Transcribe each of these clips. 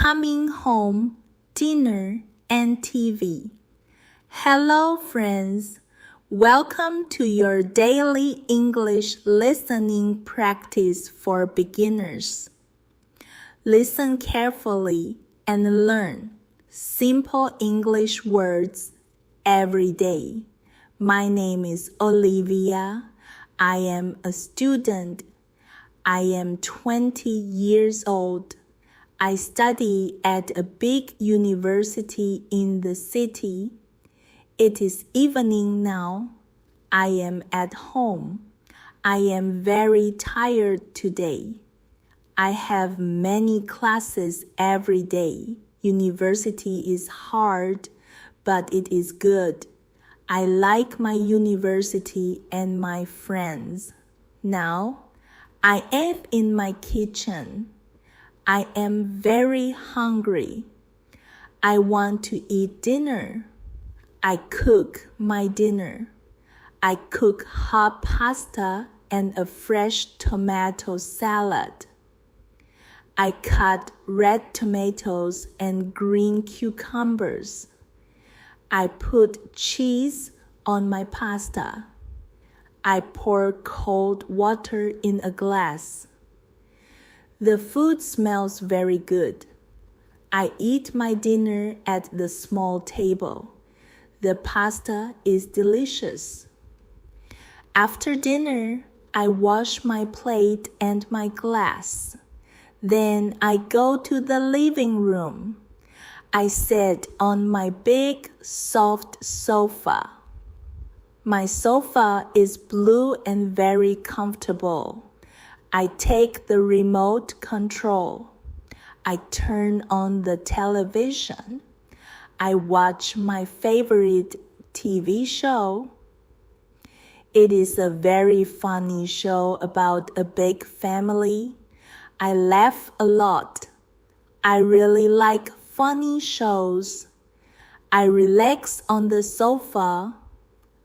coming home, dinner, and TV. Hello, friends. Welcome to your daily English listening practice for beginners. Listen carefully and learn simple English words every day. My name is Olivia. I am a student. I am 20 years old. I study at a big university in the city. It is evening now. I am at home. I am very tired today. I have many classes every day. University is hard, but it is good. I like my university and my friends. Now, I am in my kitchen. I am very hungry. I want to eat dinner. I cook my dinner. I cook hot pasta and a fresh tomato salad. I cut red tomatoes and green cucumbers. I put cheese on my pasta. I pour cold water in a glass. The food smells very good. I eat my dinner at the small table. The pasta is delicious. After dinner, I wash my plate and my glass. Then I go to the living room. I sit on my big, soft sofa. My sofa is blue and very comfortable. I take the remote control. I turn on the television. I watch my favorite TV show. It is a very funny show about a big family. I laugh a lot. I really like funny shows. I relax on the sofa.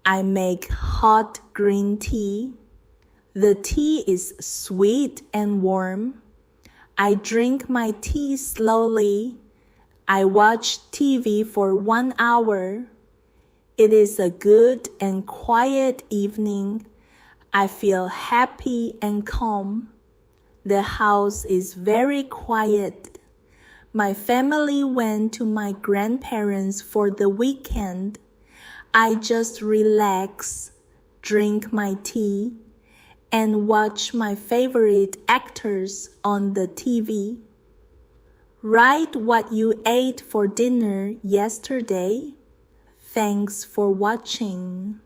I make hot green tea. The tea is sweet and warm. I drink my tea slowly. I watch TV for 1 hour. It is a good and quiet evening. I feel happy and calm. The house is very quiet. My family went to my grandparents for the weekend. I just relax, drink my tea, and watch my favorite actors on the TV. Write what you ate for dinner yesterday. Thanks for watching.